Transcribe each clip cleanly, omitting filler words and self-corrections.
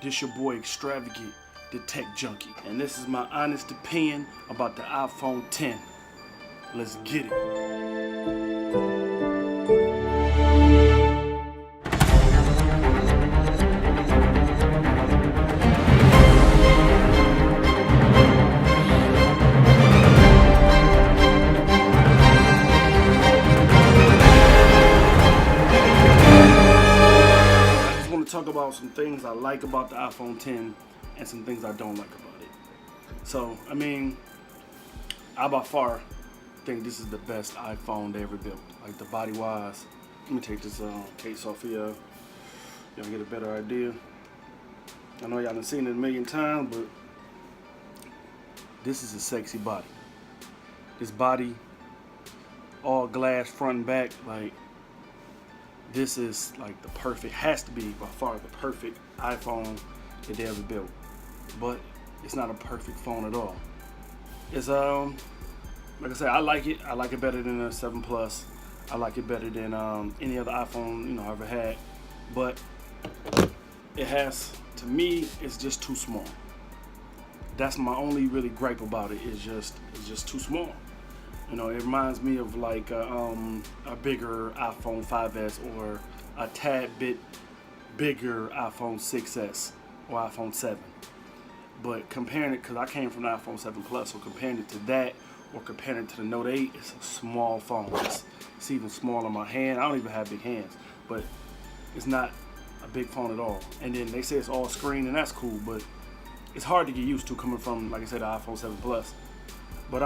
This your boy Extravagant, the Tech Junkie, and this is my honest opinion about the iPhone 10. Let's get it. Talk about some things I like about the iPhone 10 and some things I don't like about it. So, I mean, I by far think this is the best iPhone they ever built. Like the body wise. Let me take this case off here. Y'all get a better idea. I know y'all done seen it a million times, but this is a sexy body. This body, all glass front and back, like this is like the perfect, has to be by far the perfect iPhone that they ever built. But it's not a perfect phone at all. It's like I said, I like it. I like it better than a 7 Plus. I like it better than any other iPhone I ever had. But it has, to me, it's just too small. That's my only really gripe about it. It's just too small. It reminds me of like a bigger iPhone 5S or a tad bit bigger iPhone 6S or iPhone 7. But comparing it, because I came from the iPhone 7 Plus, so comparing it to that or comparing it to the Note 8, it's a small phone. It's even smaller in my hand. I don't even have big hands, but it's not a big phone at all. And then they say it's all screen, and that's cool, but it's hard to get used to coming from, like I said, the iPhone 7 Plus. But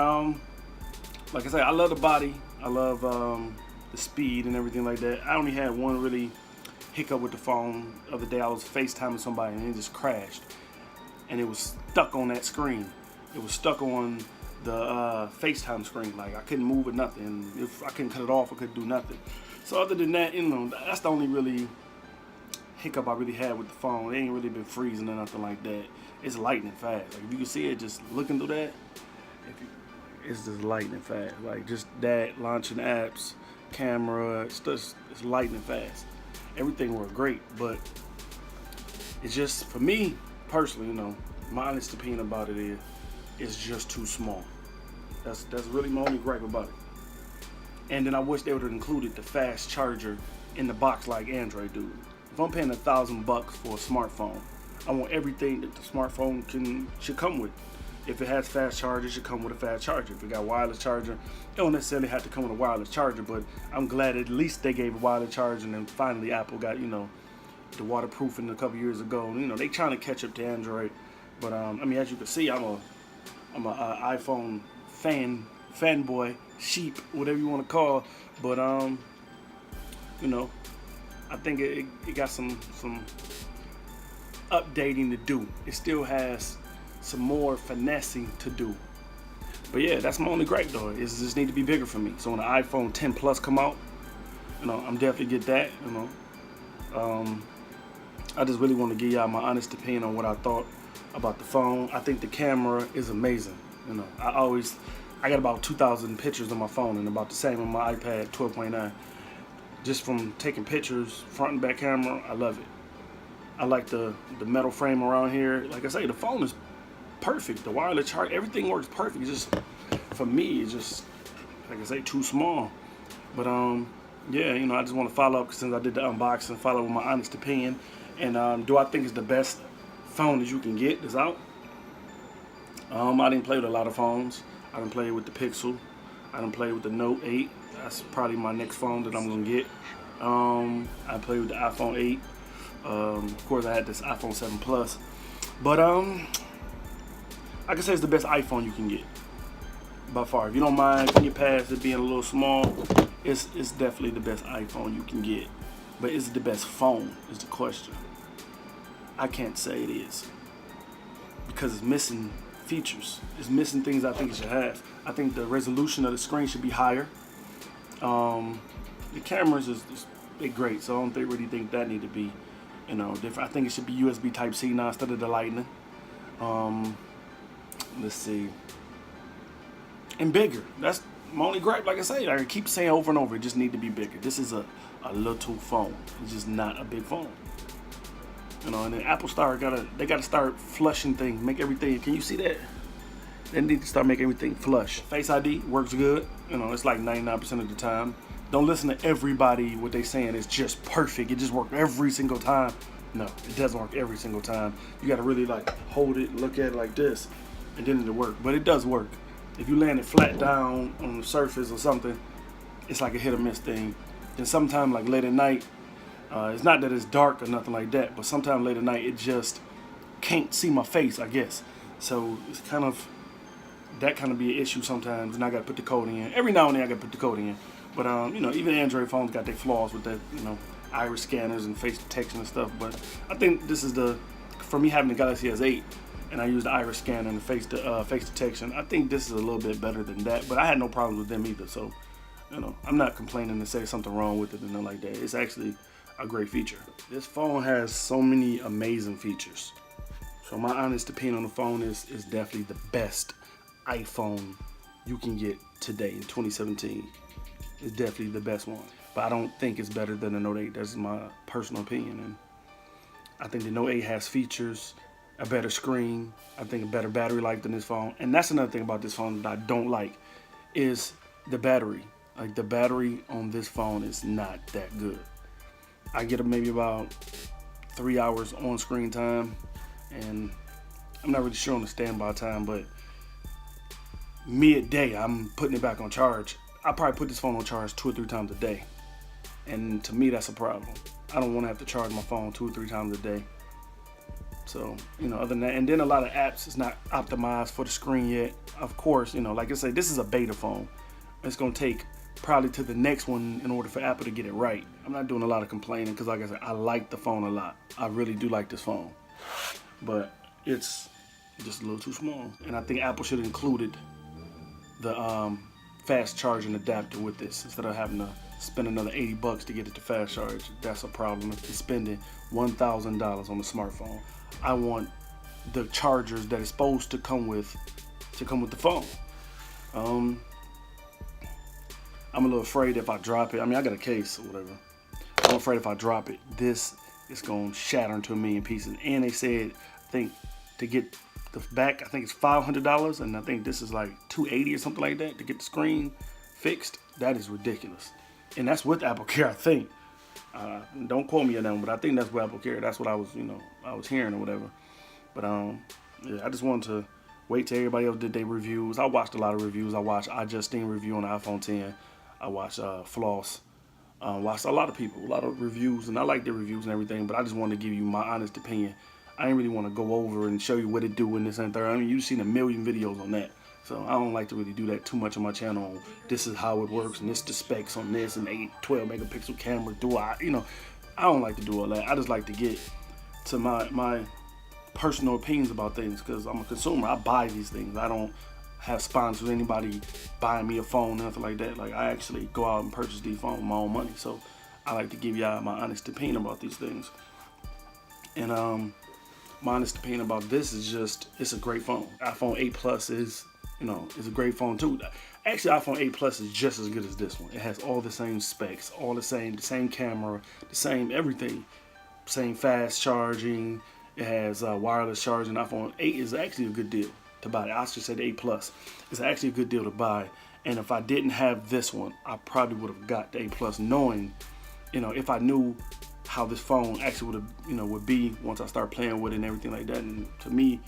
like I said, I love the body. I love the speed and everything like that. I only had one really hiccup with the phone the other day. I was FaceTiming somebody and it just crashed. And it was stuck on that screen. It was stuck on the FaceTime screen. Like I couldn't move it, nothing. If I couldn't cut it off, I couldn't do nothing. So other than that, that's the only really hiccup I really had with the phone. It ain't really been freezing or nothing like that. It's lightning fast. Like if you can see it just looking through that, it's just lightning fast. Like just that, launching apps, camera, it's lightning fast. Everything worked great, but it's just, for me personally, my honest opinion about it is it's just too small. That's really my only gripe about it. And then I wish they would have included the fast charger in the box like Android do. If I'm paying $1,000 for a smartphone, I want everything that the smartphone should come with. If it has fast charger, it should come with a fast charger. If it got wireless charger, it don't necessarily have to come with a wireless charger, but I'm glad at least they gave a wireless charger, and then finally Apple got, the waterproofing a couple years ago. They trying to catch up to Android. But as you can see, I'm a iPhone fanboy, sheep, whatever you want to call. But I think it got some updating to do. It still has some more finessing to do. But yeah, that's my only gripe though. It just need to be bigger for me. So when the iPhone 10 Plus come out, I'm definitely get that. I just really want to give y'all my honest opinion on what I thought about the phone. I think the camera is amazing. I got about 2,000 pictures on my phone and about the same on my iPad 12.9. Just from taking pictures, front and back camera, I love it. I like the metal frame around here. Like I say, the phone is perfect. The wireless charge, everything works perfect. It's just, for me, it's just, like I say, too small. But yeah, I just want to follow up, since I did the unboxing, follow with my honest opinion. And do I think it's the best phone that you can get that's out? I didn't play with a lot of phones. I didn't play with the Pixel. I didn't play with the Note 8. That's probably my next phone that I'm gonna get. I played with the iPhone 8. Of course, I had this iPhone 7 Plus. But I can say it's the best iPhone you can get by far. If you don't mind, if you get past it being a little small, it's definitely the best iPhone you can get. But is it the best phone is the question. I can't say it is, because it's missing features. It's missing things I think it should have. I think the resolution of the screen should be higher. The cameras they're great, so I don't really think that need to be different. I think it should be USB Type-C now instead of the Lightning. Let's see. And bigger. That's my only gripe. Like I say, I keep saying over and over, it just need to be bigger. This is a little phone. It's just not a big phone. You know, and then Apple they gotta start flushing things, make everything. Can you see that? They need to start making everything flush. Face ID works good. You know, it's like 99% of the time. Don't listen to everybody what they saying is just perfect. It just works every single time. No, it doesn't work every single time. You gotta really like hold it, look at it like this, and then it'll work. But it does work. If you land it flat down on the surface or something, it's like a hit or miss thing. And sometimes like late at night, it's not that it's dark or nothing like that, but sometimes late at night it just can't see my face, I guess. So it's kind of be an issue sometimes, and I gotta put the code in. Every now and then I gotta put the code in. But you know, even Android phones got their flaws with that, you know, iris scanners and face detection and stuff. But I think this is for me having the Galaxy S8, and I use the iris scanner and the face detection. I think this is a little bit better than that. But I had no problems with them either. So, you know, I'm not complaining to say something wrong with it and nothing like that. It's actually a great feature. This phone has so many amazing features. So my honest opinion on the phone is definitely the best iPhone you can get today in 2017. It's definitely the best one. But I don't think it's better than the Note 8. That's my personal opinion. And I think the Note 8 has features, a better screen, I think a better battery life than this phone. And that's another thing about this phone that I don't like is the battery. Like the battery on this phone is not that good. I get maybe about 3 hours on screen time, and I'm not really sure on the standby time, but midday I'm putting it back on charge. I probably put this phone on charge 2 or 3 times a day, and to me that's a problem. I don't want to have to charge my phone 2 or 3 times a day. So, you know, other than that, and then a lot of apps is not optimized for the screen yet. Of course, you know, like I say, this is a beta phone. It's gonna take probably to the next one in order for Apple to get it right. I'm not doing a lot of complaining because, like I said, I like the phone a lot. I really do like this phone, but it's just a little too small. And I think Apple should have included the fast charging adapter with this instead of having to spend another $80 to get it to fast charge. That's a problem. If you're spending $1,000 on a smartphone, I want the chargers that it's supposed to come with the phone. I'm a little afraid if I drop it. I mean, I got a case or whatever. I'm afraid if I drop it, this is going to shatter into a million pieces. And they said, I think to get the back, I think it's $500, and I think this is like $280 or something like that to get the screen fixed. That is ridiculous. And that's with Apple Care, I think. Don't quote me on that, but I think that's with Apple Care. That's what I was hearing or whatever. But yeah, I just wanted to wait till everybody else did their reviews. I watched a lot of reviews. I watched iJustine review on the iPhone 10. I watched Floss. Watched a lot of reviews, and I like their reviews and everything, but I just wanted to give you my honest opinion. I didn't really want to go over and show you what it do in this and third. I mean, you've seen a million videos on that, so I don't like to really do that too much on my channel. This is how it works, and this the specs on this, and 12 megapixel camera. I don't like to do all that. I just like to get to my personal opinions about things because I'm a consumer. I buy these things. I don't have sponsors, anybody buying me a phone, nothing like that. Like, I actually go out and purchase these phones with my own money. So I like to give y'all my honest opinion about these things. And my honest opinion about this is just, it's a great phone. iPhone 8 Plus is a great phone too. Actually, iPhone 8 Plus is just as good as this one. It has all the same specs, all the same camera, the same everything, same fast charging. It has wireless charging. iPhone 8 is actually a good deal to buy. I should say the 8 Plus is actually a good deal to buy. And if I didn't have this one, I probably would have got the 8 Plus, knowing, if I knew how this phone actually would be once I start playing with it and everything like that. And to me,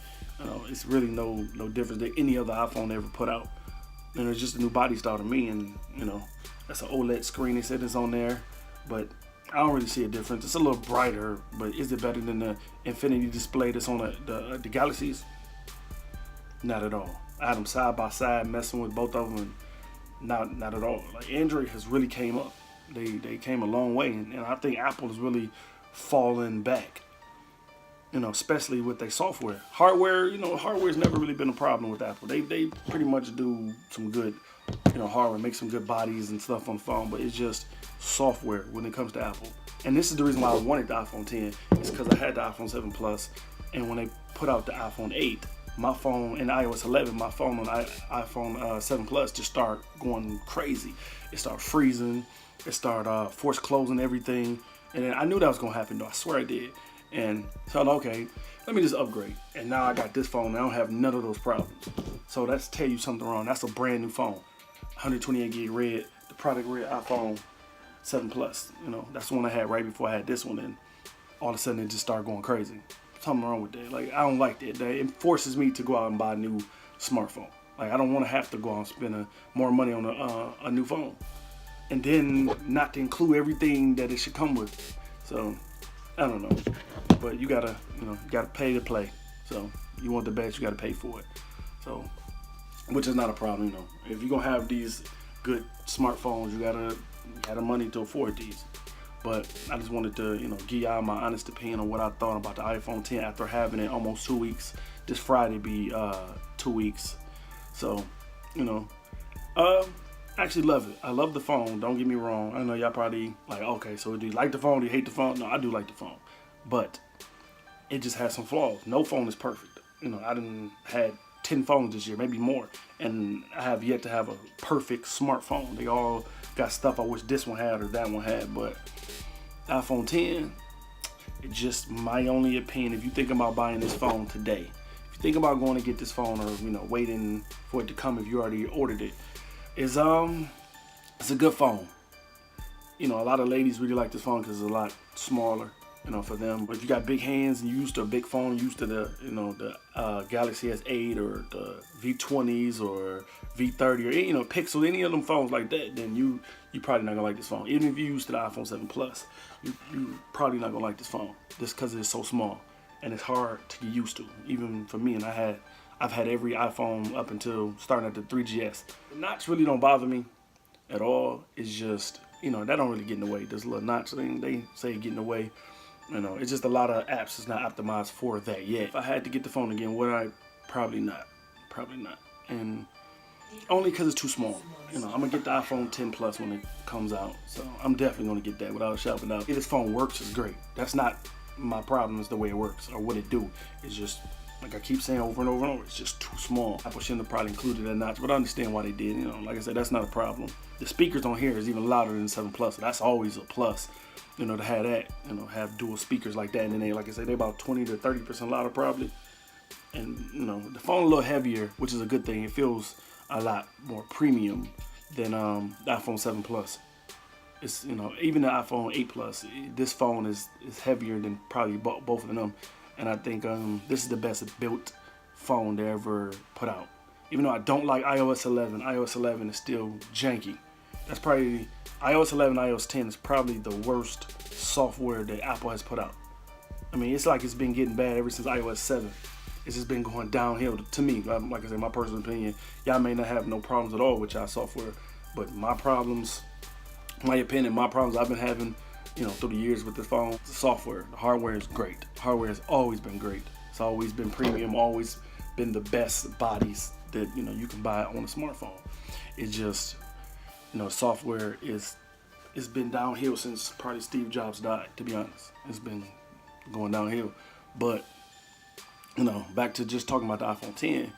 it's really no difference than any other iPhone they ever put out. And it's just a new body style to me. And that's an OLED screen. They said it's on there, but I don't really see a difference. It's a little brighter, but is it better than the Infinity display that's on the Galaxies? Not at all. I had them side by side, messing with both of them, and not at all. Like, Android has really came up. They came a long way, and I think Apple is really falling back. Especially with their software. Hardware, hardware's never really been a problem with Apple. They pretty much do some good, hardware, make some good bodies and stuff on the phone, but it's just software when it comes to Apple. And this is the reason why I wanted the iPhone 10, is because I had the iPhone 7 Plus, and when they put out the iPhone 8, my phone in iOS 11, my phone on iPhone 7 Plus just started going crazy. It started freezing. It started force closing everything. And then I knew that was going to happen, though. I swear I did. And so I'm like, okay, let me just upgrade. And now I got this phone and I don't have none of those problems. So that's tell you something wrong. That's a brand new phone. 128 gig red, the product red iPhone 7 Plus. You know, that's the one I had right before I had this one, and all of a sudden it just started going crazy. Something wrong with that. Like, I don't like that. It forces me to go out and buy a new smartphone. Like, I don't want to have to go out and spend more money on a new phone, and then not to include everything that it should come with. So I don't know, but you gotta pay to play. So you want the best, you gotta pay for it. So, which is not a problem, you know. If you're gonna have these good smartphones, you gotta have the money to afford these. But I just wanted to, give y'all my honest opinion on what I thought about the iPhone 10 after having it almost 2 weeks. This Friday be 2 weeks. So, I actually love it. I love the phone. Don't get me wrong. I know y'all probably like, okay, so do you like the phone? Do you hate the phone? No, I do like the phone, but it just has some flaws. No phone is perfect. I done had 10 phones this year, maybe more, and I have yet to have a perfect smartphone. They all got stuff I wish this one had or that one had, but iPhone 10, it's just my only opinion. If you think about buying this phone today, if you think about going to get this phone or waiting for it to come if you already ordered it, it's a good phone. A lot of ladies really like this phone because it's a lot smaller, for them. But if you got big hands and you used to a big phone, used to the Galaxy S8 or the V20s or V30 or Pixel, any of them phones like that, then you probably not gonna like this phone. Even if you used to the iPhone 7 Plus, you probably not gonna like this phone just because it's so small and it's hard to get used to. Even for me, and I've had every iPhone up until starting at the 3GS. The notch really don't bother me at all. It's just, that don't really get in the way. This little notch thing, they say get in the way. It's just a lot of apps that's not optimized for that yet. If I had to get the phone again, would I? Probably not. Probably not. And only because it's too small. I'm going to get the iPhone 10 Plus when it comes out. So I'm definitely going to get that without a shadow of a doubt. If this phone works, it's great. That's not my problem, is the way it works or what it do. It's just, like I keep saying over and over and over, it's just too small. Apple shouldn't have probably included that notch, but I understand why they did. Like I said, that's not a problem. The speakers on here is even louder than 7 Plus, so that's always a plus. To have that, have dual speakers like that, and then they, like I said, they're about 20 to 30% louder probably. And the phone a little heavier, which is a good thing. It feels a lot more premium than the iPhone 7 Plus. It's even the iPhone 8 Plus, this phone is heavier than probably both of them. And I think this is the best built phone they ever put out. Even though I don't like iOS 11, iOS 11 is still janky. That's probably, iOS 11, iOS 10 is probably the worst software that Apple has put out. I mean, it's like it's been getting bad ever since iOS 7. It's just been going downhill to me. Like I said, my personal opinion, y'all may not have no problems at all with y'all software, but my problems, my opinion, my problems I've been having, through the years with this phone, the software, the hardware is great. Hardware has always been great. It's always been premium, always been the best bodies that, you can buy on a smartphone. It's just, software it's been downhill since probably Steve Jobs died, to be honest. It's been going downhill. But, back to just talking about the iPhone 10,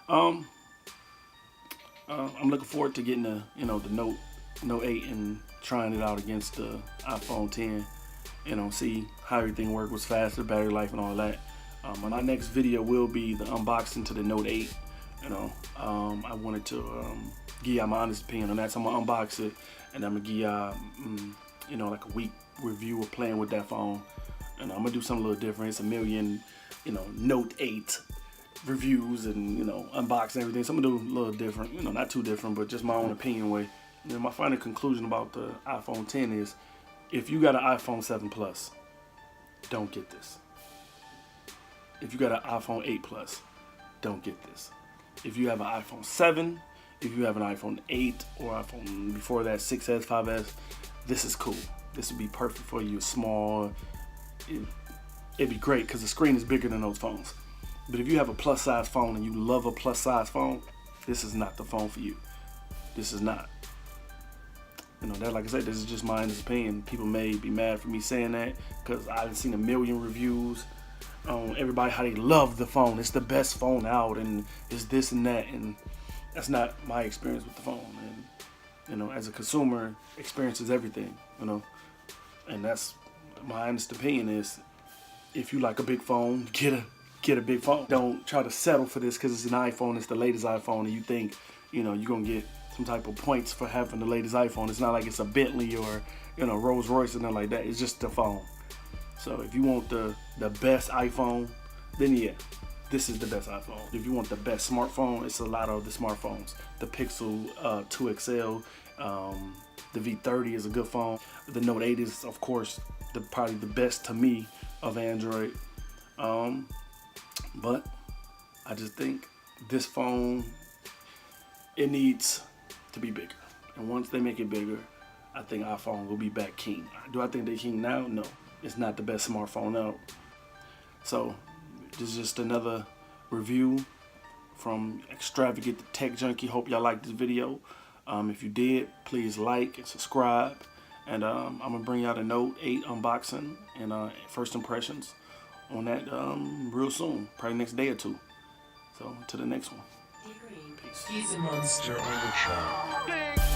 I'm looking forward to getting the Note 8 and trying it out against the iPhone 10, see how everything works, what's faster, battery life, and all that. My next video will be the unboxing to the Note 8. I wanted to give y'all my honest opinion on that, so I'm gonna unbox it, and I'm gonna give y'all, like a week review of playing with that phone, and I'm gonna do something a little different. It's a million, Note 8 reviews and unboxing everything. So I'm gonna do a little different, not too different, but just my own opinion way. My final conclusion about the iPhone 10 is, if you got an iPhone 7 Plus, don't get this. If you got an iPhone 8 Plus, don't get this. If you have an iPhone 7, if you have an iPhone 8 or iPhone before that, 6S, 5S, this is cool. This would be perfect for you. It's small. It'd be great because the screen is bigger than those phones. But if you have a plus size phone and you love a plus size phone, this is not the phone for you. This is not. That, like I said, this is just my honest opinion. People may be mad for me saying that because I've seen a million reviews on everybody how they love the phone. It's the best phone out and it's this and that, and that's not my experience with the phone. And as a consumer, experience is everything. And that's my honest opinion is, if you like a big phone, get a big phone. Don't try to settle for this because it's an iPhone. It's the latest iPhone, and you think, you know, you're gonna get some type of points for having the latest iPhone. It's not like it's a Bentley or, you know, Rolls Royce or nothing like that. It's just the phone. So if you want the best iPhone, then yeah, this is the best iPhone. If you want the best smartphone, it's a lot of the smartphones. The Pixel 2 XL, the V30 is a good phone. The Note 8 is, of course, probably the best to me of Android. But I just think this phone, it needs to be bigger. And once they make it bigger, I think iPhone will be back king. Do I think they're king now? No. It's not the best smartphone out. So this is just another review from Extravagant Tech Junkie. Hope y'all liked this video. If you did, please like and subscribe. And I'm gonna bring out a Note 8 unboxing and first impressions on that real soon, probably next day or two. So to the next one. Peace. He's a monster on the track.